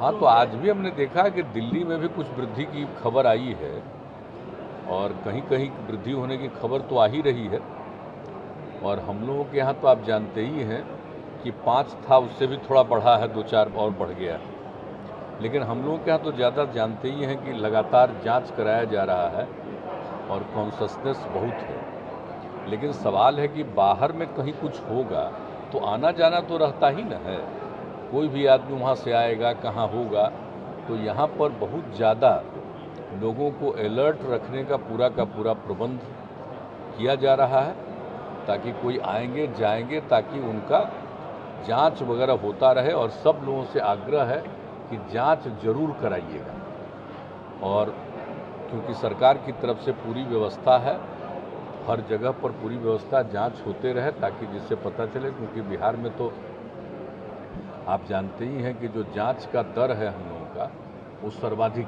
हाँ, तो आज भी हमने देखा कि दिल्ली में भी कुछ वृद्धि की खबर आई है और कहीं कहीं वृद्धि होने की खबर तो आ ही रही है। और हम लोगों के यहाँ तो आप जानते ही हैं कि 5 था, उससे भी थोड़ा बढ़ा है, 2-4 और बढ़ गया है। लेकिन हम लोगों के यहाँ तो ज़्यादा जानते ही हैं कि लगातार जांच कराया जा रहा है और कॉन्शसनेस बहुत है। लेकिन सवाल है कि बाहर में कहीं कुछ होगा तो आना जाना तो रहता ही न है। कोई भी आदमी वहाँ से आएगा, कहाँ होगा। तो यहाँ पर बहुत ज़्यादा लोगों को अलर्ट रखने का पूरा प्रबंध किया जा रहा है ताकि कोई आएंगे जाएंगे ताकि उनका जांच वगैरह होता रहे। और सब लोगों से आग्रह है कि जांच जरूर कराइएगा। और क्योंकि सरकार की तरफ से पूरी व्यवस्था है, हर जगह पर पूरी व्यवस्था, जांच होते रहे ताकि जिससे पता चले। क्योंकि बिहार में तो आप जानते ही हैं कि जो जांच का दर है हम लोगों का वो सर्वाधिक,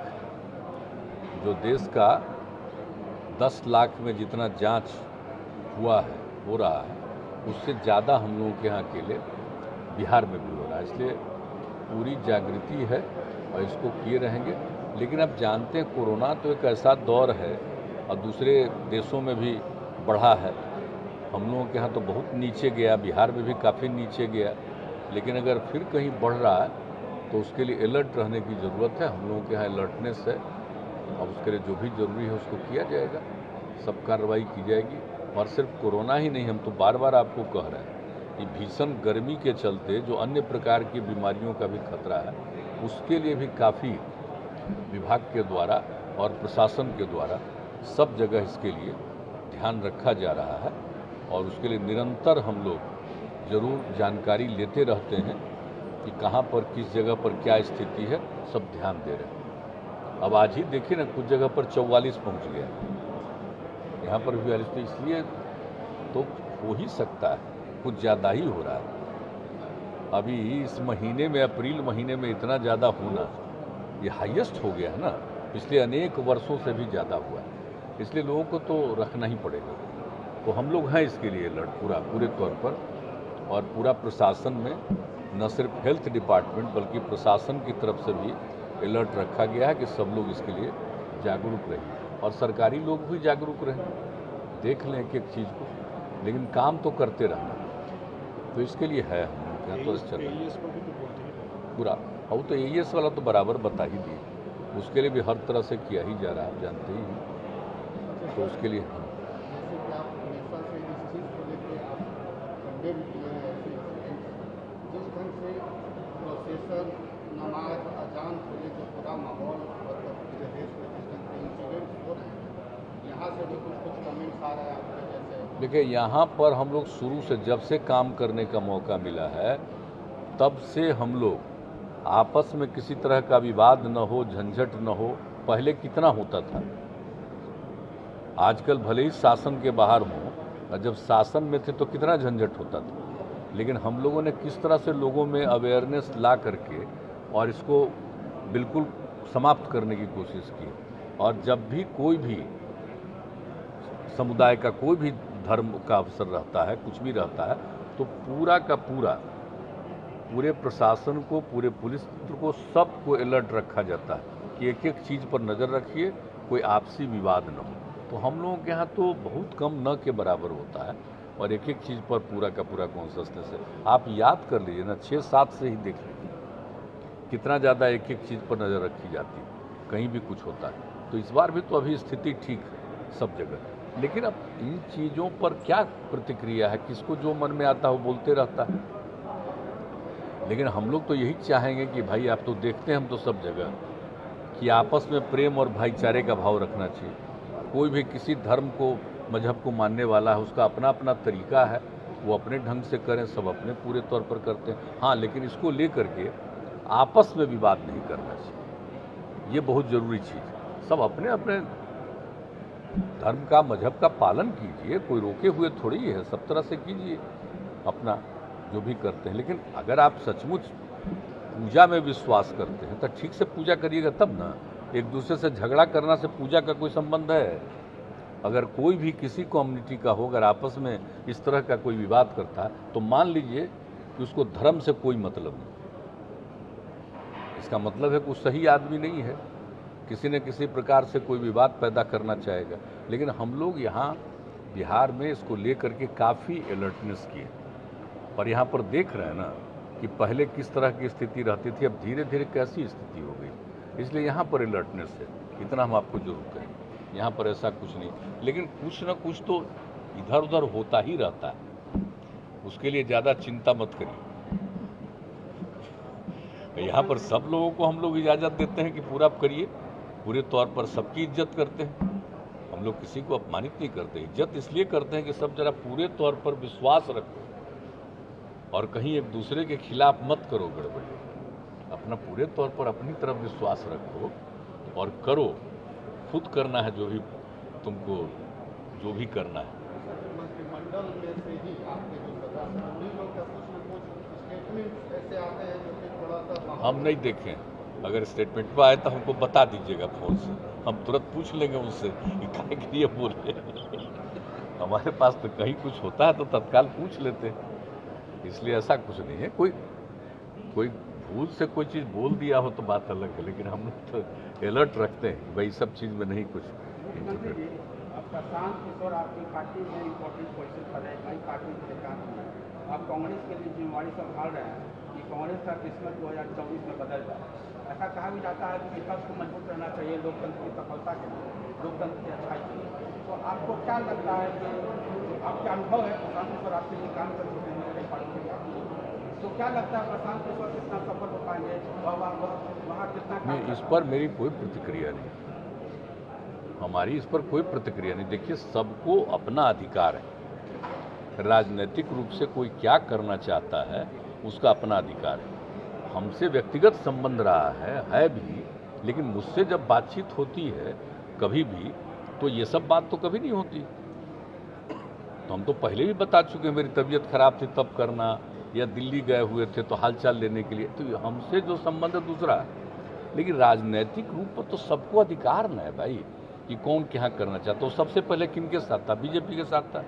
जो देश का 10 लाख में जितना जांच हुआ है, हो रहा है, उससे ज़्यादा हम लोगों के यहाँ अकेले बिहार में भी हो रहा है। इसलिए पूरी जागृति है और इसको किए रहेंगे। लेकिन अब जानते हैं कोरोना तो एक ऐसा दौर है और दूसरे देशों में भी बढ़ा है, हम लोगों के यहाँ तो बहुत नीचे गया, बिहार में भी काफ़ी नीचे गया। लेकिन अगर फिर कहीं बढ़ रहा है तो उसके लिए अलर्ट रहने की ज़रूरत है। हम लोगों के यहाँ अलर्टनेस है और उसके लिए जो भी ज़रूरी है उसको किया जाएगा, सब कार्रवाई की जाएगी। और सिर्फ कोरोना ही नहीं, हम तो बार बार आपको कह रहे हैं कि भीषण गर्मी के चलते जो अन्य प्रकार की बीमारियों का भी खतरा है, उसके लिए भी काफ़ी विभाग के द्वारा और प्रशासन के द्वारा सब जगह इसके लिए ध्यान रखा जा रहा है। और उसके लिए निरंतर हम लोग ज़रूर जानकारी लेते रहते हैं कि कहाँ पर किस जगह पर क्या स्थिति है, सब ध्यान दे रहे हैं। अब आज ही देखिए ना, कुछ जगह पर 44 पहुँच गया, यहाँ पर भी 42, तो इसलिए तो हो ही सकता है, कुछ ज़्यादा ही हो रहा है। अभी इस महीने में, अप्रैल महीने में इतना ज़्यादा होना, ये हाईएस्ट हो गया है ना, पिछले अनेक वर्षों से भी ज़्यादा हुआ है। इसलिए लोगों को तो रखना ही पड़ेगा। तो हम लोग हैं इसके लिए अलर्ट पूरे तौर पर। और पूरा प्रशासन में न सिर्फ हेल्थ डिपार्टमेंट बल्कि प्रशासन की तरफ से भी अलर्ट रखा गया है कि सब लोग इसके लिए जागरूक रहें और सरकारी लोग भी जागरूक रहें, देख लें एक एक चीज़ को, लेकिन काम तो करते रहना। तो इसके लिए है हम तो चल रहा है पूरा। और तो एईएस वाला तो बराबर बता ही दिए, उसके लिए भी हर तरह से किया ही जा रहा है, आप जानते ही हैं। तो उसके लिए हम जिस ढंग से प्रोसेसर, नमाज, अजान को लेकर पूरा माहौल पूरे देश में जिस ढंग से इंसिडेंट्स हो रहे हैं, यहाँ से भी कुछ कमेंट्स आ रहे हैं आपके जैसे। देखिए, यहाँ पर हम लोग शुरू से, जब से काम करने का मौका मिला है, तब से हम लोग आपस में किसी तरह का विवाद न हो, झंझट न हो। पहले कितना होता था, आजकल भले ही शासन के बाहर हों, और जब शासन में थे तो कितना झंझट होता था। लेकिन हम लोगों ने किस तरह से लोगों में अवेयरनेस ला करके और इसको बिल्कुल समाप्त करने की कोशिश की। और जब भी कोई भी समुदाय का, कोई भी धर्म का अवसर रहता है, कुछ भी रहता है, तो पूरा का पूरा, पूरे प्रशासन को, पूरे पुलिस को, सबको अलर्ट रखा जाता है कि एक एक चीज़ पर नज़र रखिए, कोई आपसी विवाद न हो। तो हम लोगों के यहाँ तो बहुत कम न के बराबर होता है और एक एक चीज़ पर पूरा का पूरा कॉन्शसनेस है। आप याद कर लीजिए ना, 6-7 से ही देख लीजिए कितना ज़्यादा एक एक चीज़ पर नज़र रखी जाती है, कहीं भी कुछ होता है। तो इस बार भी तो अभी स्थिति ठीक है सब जगह। लेकिन अब इन चीज़ों पर क्या प्रतिक्रिया है, किसको जो मन में आता है वो बोलते रहता है। लेकिन हम लोग तो यही चाहेंगे कि भाई, आप तो देखते हैं हम तो सब जगह कि आपस में प्रेम और भाईचारे का भाव रखना चाहिए। कोई भी किसी धर्म को, मजहब को मानने वाला है, उसका अपना अपना तरीका है, वो अपने ढंग से करें, सब अपने पूरे तौर पर करते हैं। हाँ, लेकिन इसको लेकर के आपस में विवाद नहीं करना चाहिए, ये बहुत ज़रूरी चीज़ है। सब अपने अपने धर्म का, मजहब का पालन कीजिए, कोई रोके हुए थोड़ी है, सब तरह से कीजिए अपना जो भी करते हैं। लेकिन अगर आप सचमुच पूजा में विश्वास करते हैं तो ठीक से पूजा करिएगा तब ना। एक दूसरे से झगड़ा करना से पूजा का कोई संबंध है? अगर कोई भी किसी कम्युनिटी का हो, अगर आपस में इस तरह का कोई विवाद करता है तो मान लीजिए कि उसको धर्म से कोई मतलब नहीं। इसका मतलब है कि वो सही आदमी नहीं है, किसी न किसी प्रकार से कोई विवाद पैदा करना चाहेगा। लेकिन हम लोग यहाँ बिहार में इसको लेकर के काफ़ी अलर्टनेस किए, और यहाँ पर देख रहे हैं ना कि पहले किस तरह की स्थिति रहती थी, अब धीरे धीरे कैसी स्थिति हो गई। इसलिए यहाँ पर अलर्टनेस है, इतना हम आपको जरूर कहें। यहाँ पर ऐसा कुछ नहीं, लेकिन कुछ ना कुछ तो इधर उधर होता ही रहता है, उसके लिए ज़्यादा चिंता मत करिए। यहाँ पर सब लोगों को हम लोग इजाज़त देते हैं कि पूरा करिए, पूरे तौर पर सबकी इज्जत करते हैं, हम लोग किसी को अपमानित नहीं करते। इज्जत इसलिए करते हैं कि सब जरा पूरे तौर पर विश्वास रखो और कहीं एक दूसरे के खिलाफ मत करो गड़बड़ी, अपना पूरे तौर पर अपनी तरफ विश्वास रखो और करो, खुद करना है जो भी तुमको जो भी करना है। मंत्रिमंडल में से ही आपके जो सदस्य उन्हीं लोग का कुछ न कुछ स्टेटमेंट ऐसे आते हैं जो कि थोड़ा सा हम नहीं देखें, अगर स्टेटमेंट पर आए तो हमको बता दीजिएगा फ़ोन से, हम तुरंत पूछ लेंगे उनसे कि काहे के लिए बोल रहे हैं। हमारे पास तो कहीं कुछ होता है तो तत्काल पूछ लेते हैं, इसलिए ऐसा कुछ नहीं है। कोई भूल से कोई चीज़ बोल दिया हो तो बात अलग है, लेकिन हम लोग तो अलर्ट रखते हैं भाई सब चीज़ में नहीं कुछ। प्रशांत किशोर आपकी पार्टी में इम्पोर्टेंट पोजीशन पर है, कई पार्टी के काम में आप कांग्रेस के लिए जिम्मेवारी संभाल रहे हैं कि कांग्रेस का किस्मत 2024 में बदल जाए। ऐसा कहा भी जाता है कि विपक्ष को मजबूत रहना चाहिए लोकतंत्र की सफलता के लिए, लोकतंत्र की अच्छाई के लिए। तो आपको क्या लगता है कि आपका अनुभव है, प्रशांत किशोर आपके लिए काम कर चुके हैं कई पार्टी के, तो क्या लगता है प्रशांत किशोर कितना सफल हो पाएंगे और वहाँ कितना? इस पर मेरी कोई प्रतिक्रिया नहीं, हमारी इस पर कोई प्रतिक्रिया नहीं। देखिए, सबको अपना अधिकार है, राजनीतिक रूप से कोई क्या करना चाहता है उसका अपना अधिकार है। हमसे व्यक्तिगत संबंध रहा है भी, लेकिन मुझसे जब बातचीत होती है कभी भी तो ये सब बात तो कभी नहीं होती। तो हम तो पहले भी बता चुके हैं, मेरी तबीयत खराब थी तब करना, या दिल्ली गए हुए थे तो हालचाल लेने के लिए, तो हमसे जो संबंध है दूसरा है। लेकिन राजनीतिक रूप पर तो सबको अधिकार न है भाई कि कौन क्या करना चाहता है। तो सबसे पहले किनके साथ था? बीजेपी के साथ था।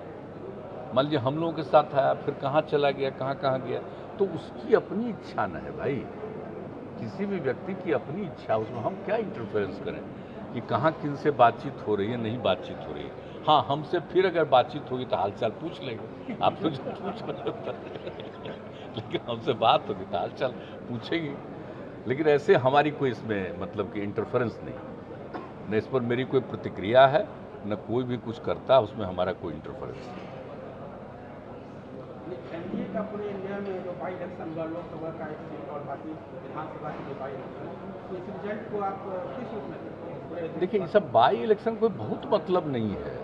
मान लीजिए हम लोगों के साथ आया, फिर कहाँ चला गया, कहाँ गया, तो उसकी अपनी इच्छा न है भाई, किसी भी व्यक्ति की अपनी इच्छा, उसमें हम क्या इंटरफेरेंस करें कि कहाँ किन से बातचीत हो रही है, नहीं बातचीत हो रही है। हाँ, हमसे फिर अगर बातचीत होगी तो हालचाल पूछ लेंगे, आप तो जो पूछ रहे लेकिन हमसे बात होगी तो हालचाल पूछेंगे। लेकिन ऐसे हमारी कोई इसमें मतलब कि इंटरफेरेंस नहीं, न इस पर मेरी कोई प्रतिक्रिया है, न कोई भी कुछ करता, उसमें हमारा कोई इंटरफेरेंस नहीं। एनडीए का पूरे इंडिया में जो बाई इलेक्शन हुआ, लोकसभा का एक सीट और बाकी विधानसभा की जो बाई इलेक्शन, तो इस रिजल्ट को आप किस रूप में देखते हैं? देखिए, ये सब बाई इलेक्शन कोई बहुत मतलब नहीं है,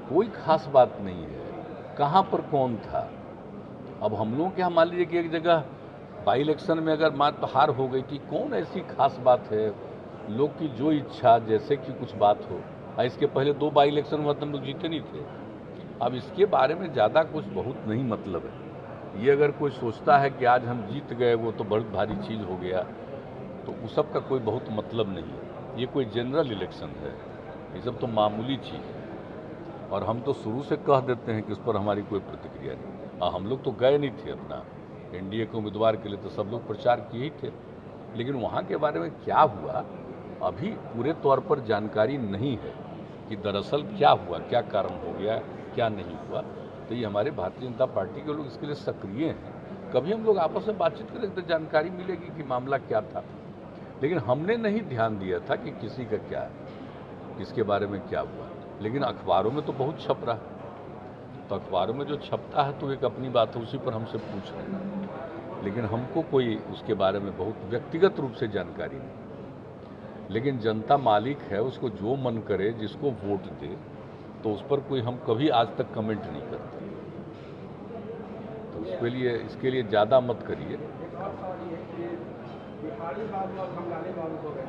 कोई खास बात नहीं है, कहाँ पर कौन था। अब हम लोग क्या, मान लीजिए कि एक जगह बाई इलेक्शन में अगर मात्र हार हो गई थी, कौन ऐसी खास बात है, लोग की जो इच्छा जैसे कि कुछ बात हो। इसके पहले 2 बाई इलेक्शन हुआ तो हम लोग जीते नहीं थे। अब इसके बारे में ज़्यादा कुछ बहुत नहीं मतलब है। ये अगर कोई सोचता है कि आज हम जीत गए वो तो बहुत भारी चीज़ हो गया, तो उस सब का कोई बहुत मतलब नहीं है। ये कोई जनरल इलेक्शन है, ये सब तो मामूली चीज़ है, और हम तो शुरू से कह देते हैं कि उस पर हमारी कोई प्रतिक्रिया नहीं। हम लोग तो गए नहीं थे अपना एनडीए के उम्मीदवार के लिए, तो सब लोग प्रचार किए ही थे, लेकिन वहाँ के बारे में क्या हुआ अभी पूरे तौर पर जानकारी नहीं है कि दरअसल क्या हुआ, क्या कारण हो गया, क्या नहीं हुआ। तो ये हमारे भारतीय जनता पार्टी के लोग इसके लिए सक्रिय हैं। कभी हम लोग आपस में बातचीत करेंगे तो जानकारी मिलेगी कि मामला क्या था, लेकिन हमने नहीं ध्यान दिया था कि किसी का क्या है, किसके बारे में क्या हुआ। लेकिन अखबारों में तो बहुत छप रहा है, तो अखबारों में जो छपता है तो एक अपनी बात है, उसी पर हमसे पूछ रहे हैं, लेकिन हमको कोई उसके बारे में बहुत व्यक्तिगत रूप से जानकारी नहीं। लेकिन जनता मालिक है, उसको जो मन करे, जिसको वोट दे, तो उस पर कोई हम कभी आज तक कमेंट नहीं करते। तो इसके लिए ज़्यादा मत करिए। बिहारी बाबू और बंगाली बाबू हो गए,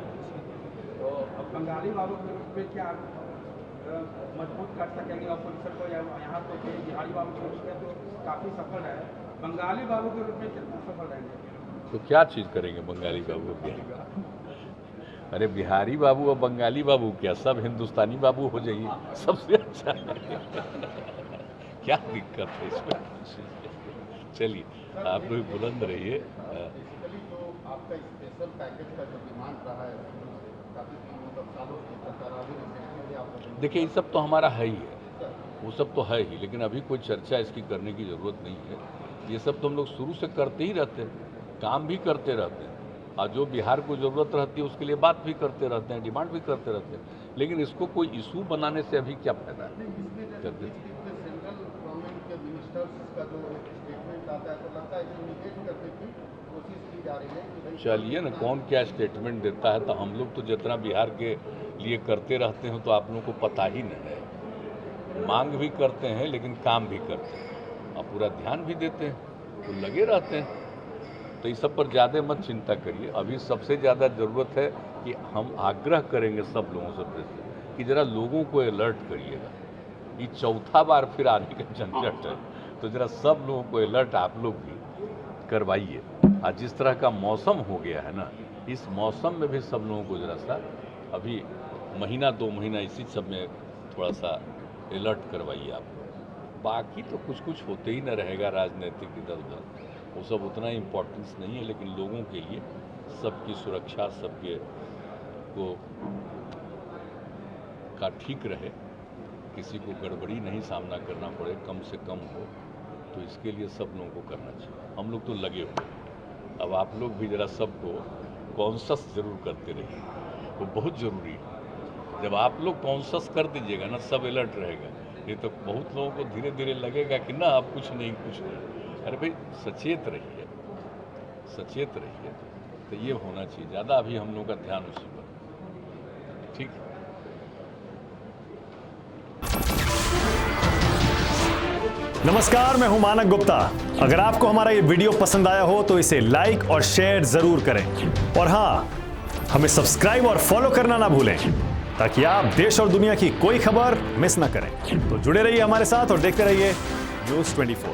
तो अब बंगाली बाबू के रूप में क्या मजबूत कर सकेंगे अपोजिशन को? यहाँ तो बिहारी बाबू के रूप में तो काफ़ी सफल है, बंगाली बाबू के रूप में कितना सफल रहेंगे? तो क्या चीज़ करेंगे बंगाली बाबू के? अरे बिहारी बाबू और बंगाली बाबू क्या, सब हिंदुस्तानी बाबू हो जाइए, सबसे अच्छा है। क्या दिक्कत है इसमें? चलिए, आप लोग बुलंद रहिए। आपका स्पेशल पैकेज का जो डिमांड रहा है काफ़ी मतलब सालों से चलता रहा, अभी रिसेंटली आप देखिए ये सब तो हमारा है ही है, वो सब तो है ही, लेकिन अभी कोई चर्चा इसकी करने की ज़रूरत नहीं है। ये सब तो हम लोग शुरू से करते ही रहते हैं, काम भी करते रहते हैं, और जो बिहार को ज़रूरत रहती है उसके लिए बात भी करते रहते हैं, डिमांड भी करते रहते हैं, लेकिन इसको कोई इशू बनाने से अभी क्या फायदा है। सेंट्रल गवर्नमेंट के मिनिस्टर्स का जो स्टेटमेंट आता है तो लगता है कि निगेट करने की कोशिश की जा रही है कि भाई चलिए ना, कौन क्या स्टेटमेंट देता है, तो हम लोग तो जितना बिहार के लिए करते रहते हैं तो आप लोगों को पता ही नहीं है। मांग भी करते हैं लेकिन काम भी करते हैं और पूरा ध्यान भी देते हैं, तो लगे रहते हैं। तो इस सब पर ज़्यादा मत चिंता करिए। अभी सबसे ज़्यादा ज़रूरत है कि हम आग्रह करेंगे सब लोगों से कि ज़रा लोगों को अलर्ट करिएगा। ये चौथा बार फिर आने का झंझट है, तो ज़रा सब लोगों को अलर्ट आप लोग भी करवाइए। आज जिस तरह का मौसम हो गया है ना, इस मौसम में भी सब लोगों को ज़रा सा अभी महीना 2 महीना इसी सब में थोड़ा सा अलर्ट करवाइए आप। बाकी तो कुछ होते ही न रहेगा राजनीतिक इधर उधर, वो सब उतना इम्पोर्टेंस नहीं है, लेकिन लोगों के लिए सबकी सुरक्षा सबके को का ठीक रहे, किसी को गड़बड़ी नहीं सामना करना पड़े, कम से कम हो, तो इसके लिए सब लोगों को करना चाहिए। हम लोग तो लगे हुए, अब आप लोग भी ज़रा सबको कॉन्शस ज़रूर करते रहिए, वो बहुत ज़रूरी है। जब आप लोग कॉन्शस कर दीजिएगा ना, सब अलर्ट रहेगा। ये तो बहुत लोगों को धीरे धीरे लगेगा कि ना अब कुछ नहीं। अरे भाई सचेत रहिए, सचेत रहिए, तो ये होना चाहिए। ज़्यादा अभी हम लोगों का ध्यान उसी पर। ठीक है। नमस्कार, मैं हूं मानक गुप्ता। अगर आपको हमारा ये वीडियो पसंद आया हो तो इसे लाइक और शेयर जरूर करें, और हाँ, हमें सब्सक्राइब और फॉलो करना ना भूलें ताकि आप देश और दुनिया की कोई खबर मिस ना करें। तो जुड़े रहिए हमारे साथ और देखते रहिए News 24।